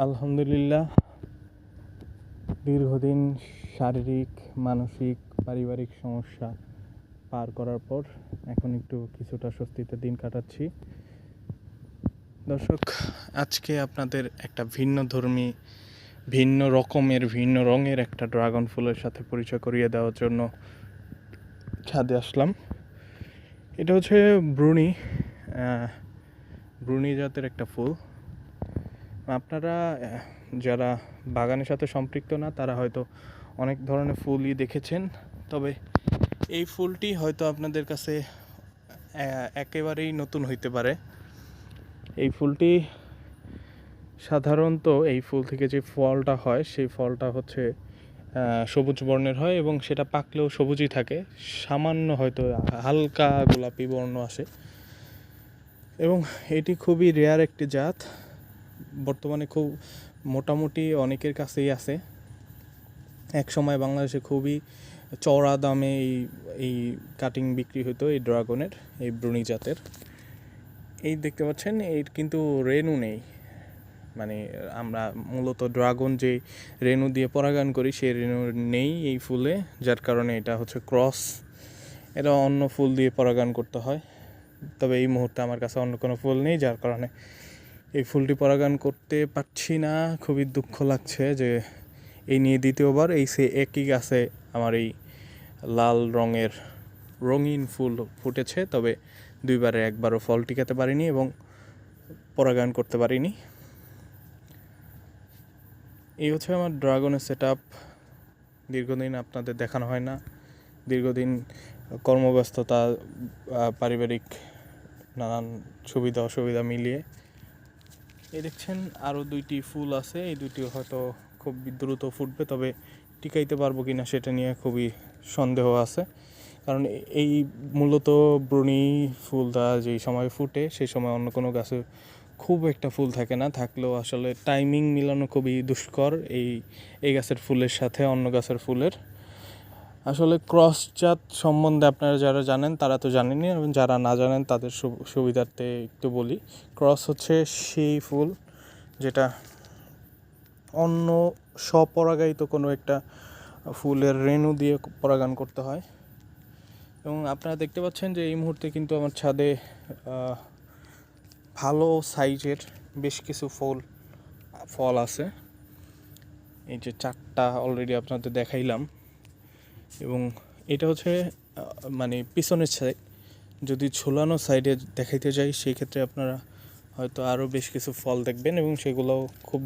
আলহামদুলিল্লাহ, দীর্ঘদিন শারীরিক, মানসিক, পারিবারিক সমস্যা পার করার পর এখন একটু কিছুটা স্বস্তিতে দিন কাটাচ্ছি। দর্শক, আজকে আপনাদের একটা ভিন্নধর্মী, ভিন্ন রকমের, ভিন্ন রঙের একটা ড্রাগন ফুলের সাথে পরিচয় করিয়ে দেওয়ার জন্য ছাদে আসলাম। এটা হচ্ছে ব্রুনি জাতের একটা ফুল। আপনারা যারা বাগানের সাথে সম্পৃক্ত না, তারা হয়তো অনেক ধরনের ফুলই দেখেছেন, তবে এই ফুলটি হয়তো আপনাদের কাছে একেবারেই নতুন হইতে পারে। এই ফুলটি সাধারণত, এই ফুল থেকে যে ফলটা হয়, সেই ফলটা হচ্ছে সবুজ বর্ণের হয় এবং সেটা পাকলেও সবুজই থাকে, সামান্য হয়তো হালকা গোলাপি বর্ণ আসে এবং এটি খুবই রেয়ার একটি জাত। বর্তমানে খুব মোটামুটি অনেকের কাছেই আছে। এক সময় বাংলাদেশে খুবই চড়া দামে এই কাটিং বিক্রি হতো এই ড্রাগনের, এই ব্রুনি জাতের। এই দেখতে পাচ্ছেন, এর কিন্তু রেণু নেই। মানে আমরা মূলত ড্রাগন যে রেণু দিয়ে পরাগায়ন করি, সেই রেণু নেই এই ফুলে, যার কারণে এটা হচ্ছে ক্রস। এটা অন্য ফুল দিয়ে পরাগায়ন করতে হয়, তবে এই মুহূর্তে আমার কাছে অন্য কোনো ফুল নেই, যার কারণে এই ফুলটি পরাগায়ন করতে পারছি না। খুবই দুঃখ লাগছে যে এই নিয়ে দ্বিতীয়বার একই গাছে আমার এই লাল রঙের রঙিন ফুল ফুটেছে, তবে দুইবারে একবারও ফল টিকাতে পারিনি এবং পরাগায়ন করতে পারিনি। এই হচ্ছে আমার ড্রাগনের সেট আপ। দীর্ঘদিন আপনাদের দেখানো হয় না, দীর্ঘদিন কর্মব্যস্ততা, পারিবারিক নানান সুবিধা অসুবিধা মিলিয়ে। এই দেখছেন আরও দুইটি ফুল আছে, এই দুইটি হয়তো খুব দ্রুত ফুটবে, তবে টিকাইতে পারবো কিনা সেটা নিয়ে খুবই সন্দেহ আছে, কারণ এই মূলত ব্রুনি ফুলটা যেই সময় ফুটে, সেই সময় অন্য কোনো গাছে খুব একটা ফুল থাকে না, থাকলেও আসলে টাইমিং মিলানো খুবই দুষ্কর এই গাছের ফুলের সাথে অন্য গাছের ফুলের। আসলে ক্রস জাত সম্বন্ধে আপনারা যারা জানেন তারা তো জানেনই, এবং যারা না জানেন তাদের সুবিধার্থে একটু বলি। ক্রস হচ্ছে সেই ফুল যেটা অন্য স্বপরাগায়িত কোনো একটা ফুলের রেণু দিয়ে পরাগায়ন করতে হয়। এবং আপনারা দেখতে পাচ্ছেন যে এই মুহূর্তে কিন্তু আমার ছাদে ভালো সাইজের বেশ কিছু ফল আছে। এই যে 4টা অলরেডি আপনাদের দেখাইলাম, এবং এটা হচ্ছে মানে পিছনের সাইড। যদি ঝোলানো সাইডে দেখাইতে যাই, সেই ক্ষেত্রে আপনারা হয়তো আরও বেশ কিছু ফল দেখবেন এবং সেগুলোও খুব